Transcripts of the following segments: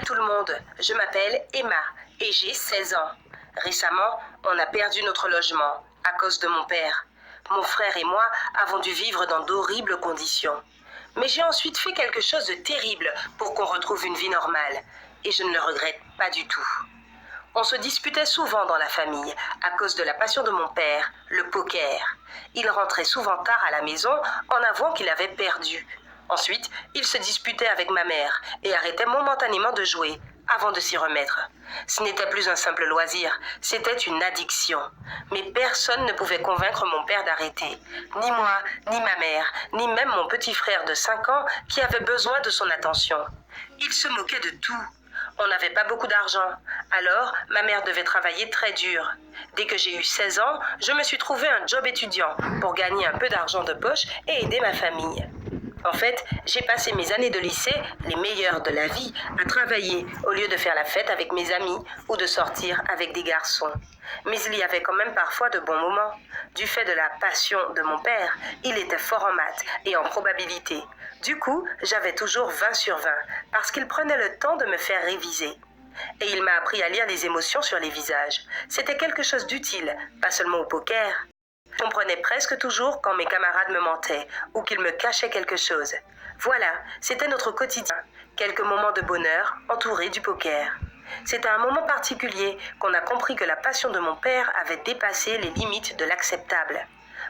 Tout le monde, je m'appelle Emma et j'ai 16 ans. Récemment, on a perdu notre logement à cause de mon père. Mon frère et moi avons dû vivre dans d'horribles conditions. Mais j'ai ensuite fait quelque chose de terrible pour qu'on retrouve une vie normale. Et je ne le regrette pas du tout. On se disputait souvent dans la famille à cause de la passion de mon père, le poker. Il rentrait souvent tard à la maison en avouant qu'il avait perdu. Ensuite, il se disputait avec ma mère et arrêtait momentanément de jouer avant de s'y remettre. Ce n'était plus un simple loisir, c'était une addiction. Mais personne ne pouvait convaincre mon père d'arrêter. Ni moi, ni ma mère, ni même mon petit frère de 5 ans qui avait besoin de son attention. Il se moquait de tout. On n'avait pas beaucoup d'argent, alors ma mère devait travailler très dur. Dès que j'ai eu 16 ans, je me suis trouvé un job étudiant pour gagner un peu d'argent de poche et aider ma famille. En fait, j'ai passé mes années de lycée, les meilleures de la vie, à travailler au lieu de faire la fête avec mes amis ou de sortir avec des garçons. Mais il y avait quand même parfois de bons moments. Du fait de la passion de mon père, il était fort en maths et en probabilité. Du coup, j'avais toujours 20 sur 20 parce qu'il prenait le temps de me faire réviser. Et il m'a appris à lire les émotions sur les visages. C'était quelque chose d'utile, pas seulement au poker. Je comprenais presque toujours quand mes camarades me mentaient ou qu'ils me cachaient quelque chose. Voilà, c'était notre quotidien. Quelques moments de bonheur entourés du poker. C'est à un moment particulier qu'on a compris que la passion de mon père avait dépassé les limites de l'acceptable.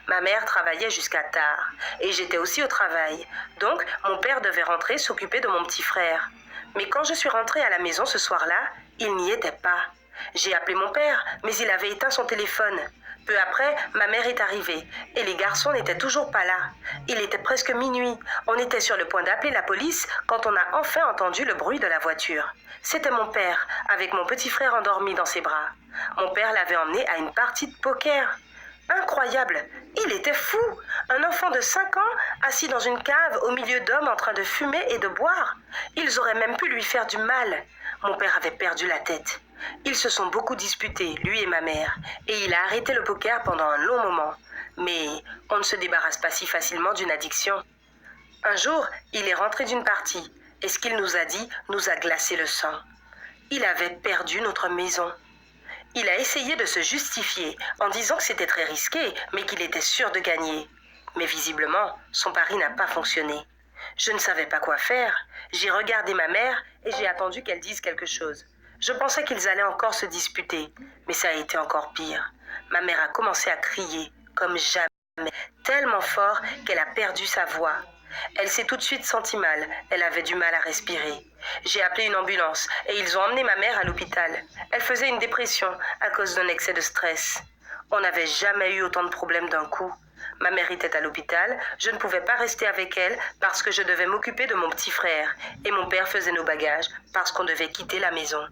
Ma mère travaillait jusqu'à tard et j'étais aussi au travail. Donc, mon père devait rentrer s'occuper de mon petit frère. Mais quand je suis rentrée à la maison ce soir-là, il n'y était pas. J'ai appelé mon père, mais il avait éteint son téléphone. Peu après, ma mère est arrivée et les garçons n'étaient toujours pas là. Il était presque minuit. On était sur le point d'appeler la police quand on a enfin entendu le bruit de la voiture. C'était mon père, avec mon petit frère endormi dans ses bras. Mon père l'avait emmené à une partie de poker. Incroyable! Il était fou! Un enfant de 5 ans assis dans une cave au milieu d'hommes en train de fumer et de boire. Ils auraient même pu lui faire du mal. Mon père avait perdu la tête. Ils se sont beaucoup disputés, lui et ma mère, et il a arrêté le poker pendant un long moment. Mais on ne se débarrasse pas si facilement d'une addiction. Un jour, il est rentré d'une partie, et ce qu'il nous a dit nous a glacé le sang. Il avait perdu notre maison. Il a essayé de se justifier en disant que c'était très risqué, mais qu'il était sûr de gagner. Mais visiblement, son pari n'a pas fonctionné. Je ne savais pas quoi faire. J'ai regardé ma mère et j'ai attendu qu'elle dise quelque chose. Je pensais qu'ils allaient encore se disputer, mais ça a été encore pire. Ma mère a commencé à crier, comme jamais, tellement fort qu'elle a perdu sa voix. Elle s'est tout de suite sentie mal, elle avait du mal à respirer. J'ai appelé une ambulance et ils ont emmené ma mère à l'hôpital. Elle faisait une dépression à cause d'un excès de stress. On n'avait jamais eu autant de problèmes d'un coup. Ma mère était à l'hôpital, je ne pouvais pas rester avec elle parce que je devais m'occuper de mon petit frère et mon père faisait nos bagages parce qu'on devait quitter la maison.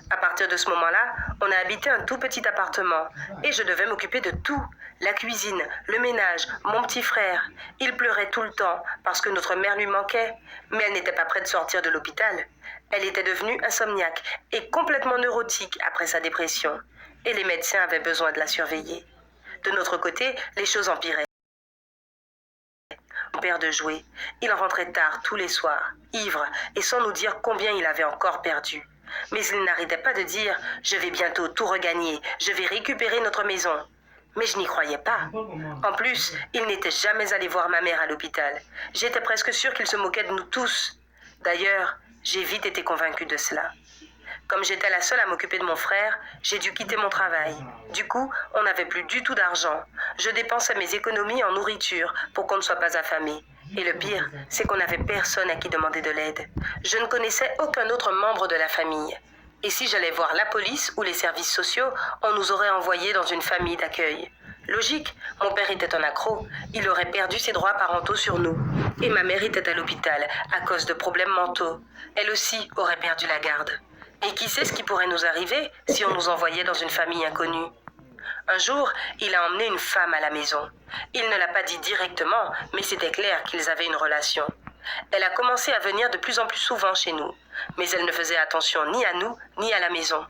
À partir de ce moment-là, on a habité un tout petit appartement et je devais m'occuper de tout. La cuisine, le ménage, mon petit frère. Il pleurait tout le temps parce que notre mère lui manquait, mais elle n'était pas prête de sortir de l'hôpital. Elle était devenue insomniaque et complètement neurotique après sa dépression et les médecins avaient besoin de la surveiller. De notre côté, les choses empiraient. Mon père de jouer. Il rentrait tard tous les soirs, ivre et sans nous dire combien il avait encore perdu. Mais il n'arrêtait pas de dire « Je vais bientôt tout regagner, je vais récupérer notre maison ». Mais je n'y croyais pas. En plus, il n'était jamais allé voir ma mère à l'hôpital. J'étais presque sûre qu'il se moquait de nous tous. D'ailleurs, j'ai vite été convaincue de cela. Comme j'étais la seule à m'occuper de mon frère, j'ai dû quitter mon travail. Du coup, on n'avait plus du tout d'argent. Je dépensais mes économies en nourriture pour qu'on ne soit pas affamé. Et le pire, c'est qu'on n'avait personne à qui demander de l'aide. Je ne connaissais aucun autre membre de la famille. Et si j'allais voir la police ou les services sociaux, on nous aurait envoyés dans une famille d'accueil. Logique, mon père était un accro. Il aurait perdu ses droits parentaux sur nous. Et ma mère était à l'hôpital à cause de problèmes mentaux. Elle aussi aurait perdu la garde. Et qui sait ce qui pourrait nous arriver si on nous envoyait dans une famille inconnue? Un jour, il a emmené une femme à la maison. Il ne l'a pas dit directement, mais c'était clair qu'ils avaient une relation. Elle a commencé à venir de plus en plus souvent chez nous, mais elle ne faisait attention ni à nous, ni à la maison.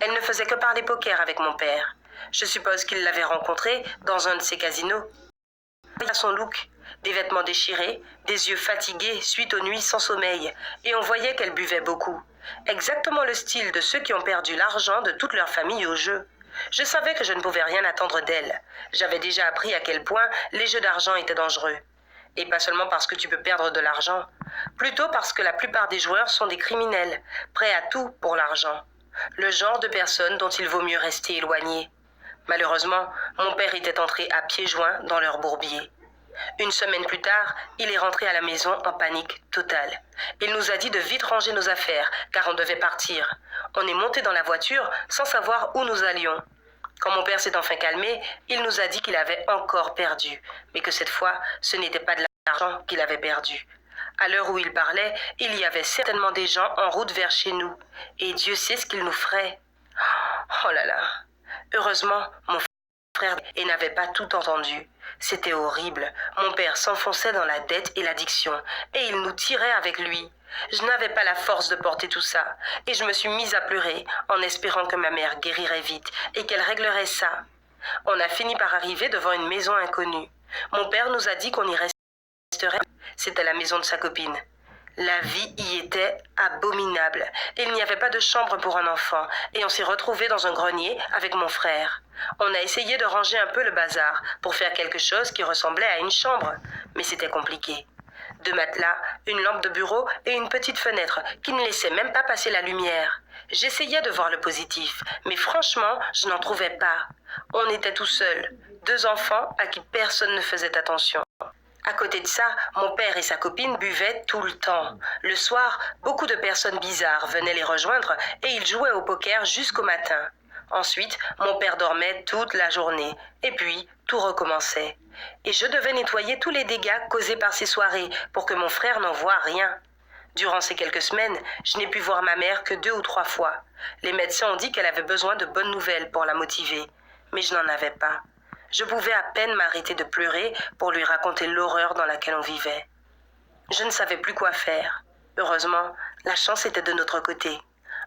Elle ne faisait que parler poker avec mon père. Je suppose qu'il l'avait rencontrée dans un de ses casinos. À son look, des vêtements déchirés, des yeux fatigués suite aux nuits sans sommeil, et on voyait qu'elle buvait beaucoup. Exactement le style de ceux qui ont perdu l'argent de toute leur famille au jeu. Je savais que je ne pouvais rien attendre d'elle. J'avais déjà appris à quel point les jeux d'argent étaient dangereux. Et pas seulement parce que tu peux perdre de l'argent, plutôt parce que la plupart des joueurs sont des criminels, prêts à tout pour l'argent. Le genre de personnes dont il vaut mieux rester éloigné. Malheureusement, mon père était entré à pieds joints dans leur bourbier. Une semaine plus tard, il est rentré à la maison en panique totale. Il nous a dit de vite ranger nos affaires, car on devait partir. On est monté dans la voiture sans savoir où nous allions. Quand mon père s'est enfin calmé, il nous a dit qu'il avait encore perdu, mais que cette fois, ce n'était pas de l'argent qu'il avait perdu. À l'heure où il parlait, il y avait certainement des gens en route vers chez nous, et Dieu sait ce qu'il nous ferait. Oh là là! Heureusement, mon frère et n'avait pas tout entendu. C'était horrible. Mon père s'enfonçait dans la dette et l'addiction, et il nous tirait avec lui. Je n'avais pas la force de porter tout ça, et je me suis mise à pleurer en espérant que ma mère guérirait vite et qu'elle réglerait ça. On a fini par arriver devant une maison inconnue. Mon père nous a dit qu'on y resterait. C'était la maison de sa copine. La vie y était abominable. Il n'y avait pas de chambre pour un enfant, et on s'est retrouvés dans un grenier avec mon frère. On a essayé de ranger un peu le bazar pour faire quelque chose qui ressemblait à une chambre, mais c'était compliqué. 2 matelas, une lampe de bureau et une petite fenêtre qui ne laissait même pas passer la lumière. J'essayais de voir le positif, mais franchement, je n'en trouvais pas. On était tout seuls, 2 enfants à qui personne ne faisait attention. À côté de ça, mon père et sa copine buvaient tout le temps. Le soir, beaucoup de personnes bizarres venaient les rejoindre et ils jouaient au poker jusqu'au matin. Ensuite, mon père dormait toute la journée et puis tout recommençait. Et je devais nettoyer tous les dégâts causés par ces soirées pour que mon frère n'en voie rien. Durant ces quelques semaines, je n'ai pu voir ma mère que 2 ou 3 fois. Les médecins ont dit qu'elle avait besoin de bonnes nouvelles pour la motiver, mais je n'en avais pas. Je pouvais à peine m'arrêter de pleurer pour lui raconter l'horreur dans laquelle on vivait. Je ne savais plus quoi faire. Heureusement, la chance était de notre côté.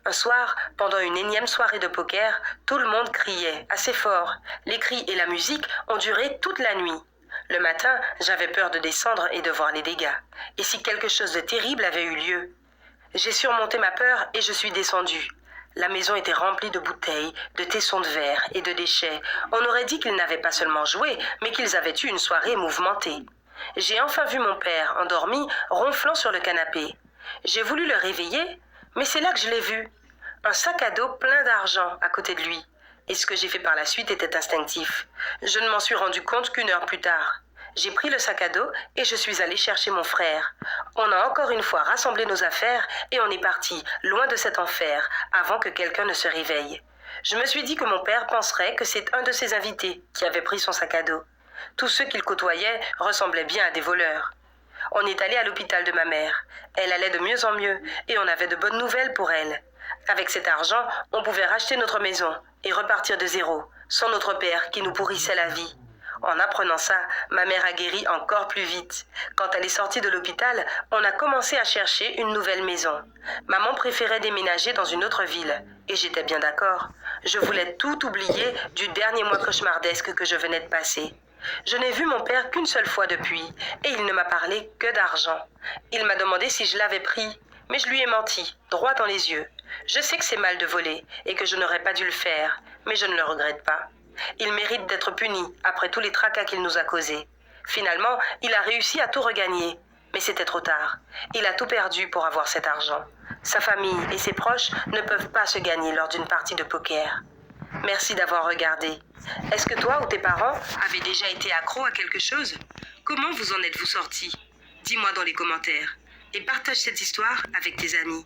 Un soir, pendant une énième soirée de poker, tout le monde criait assez fort. Les cris et la musique ont duré toute la nuit. Le matin, j'avais peur de descendre et de voir les dégâts. Et si quelque chose de terrible avait eu lieu? J'ai surmonté ma peur et je suis descendue. La maison était remplie de bouteilles, de tessons de verre et de déchets. On aurait dit qu'ils n'avaient pas seulement joué, mais qu'ils avaient eu une soirée mouvementée. J'ai enfin vu mon père, endormi, ronflant sur le canapé. J'ai voulu le réveiller, mais c'est là que je l'ai vu. Un sac à dos plein d'argent à côté de lui. Et ce que j'ai fait par la suite était instinctif. Je ne m'en suis rendu compte qu'1 heure plus tard. J'ai pris le sac à dos et je suis allée chercher mon frère. On a encore une fois rassemblé nos affaires et on est parti, loin de cet enfer, avant que quelqu'un ne se réveille. Je me suis dit que mon père penserait que c'est un de ses invités qui avait pris son sac à dos. Tous ceux qu'il côtoyait ressemblaient bien à des voleurs. On est allé à l'hôpital de ma mère. Elle allait de mieux en mieux et on avait de bonnes nouvelles pour elle. Avec cet argent, on pouvait racheter notre maison et repartir de zéro, sans notre père qui nous pourrissait la vie. En apprenant ça, ma mère a guéri encore plus vite. Quand elle est sortie de l'hôpital, on a commencé à chercher une nouvelle maison. Maman préférait déménager dans une autre ville, et j'étais bien d'accord. Je voulais tout oublier du dernier mois cauchemardesque que je venais de passer. Je n'ai vu mon père qu'une seule fois depuis, et il ne m'a parlé que d'argent. Il m'a demandé si je l'avais pris, mais je lui ai menti, droit dans les yeux. Je sais que c'est mal de voler, et que je n'aurais pas dû le faire, mais je ne le regrette pas. Il mérite d'être puni après tous les tracas qu'il nous a causés. Finalement, il a réussi à tout regagner, mais c'était trop tard. Il a tout perdu pour avoir cet argent. Sa famille et ses proches ne peuvent pas se gagner lors d'une partie de poker. Merci d'avoir regardé. Est-ce que toi ou tes parents avaient déjà été accros à quelque chose? Comment vous en êtes-vous sortis? Dis-moi dans les commentaires et partage cette histoire avec tes amis.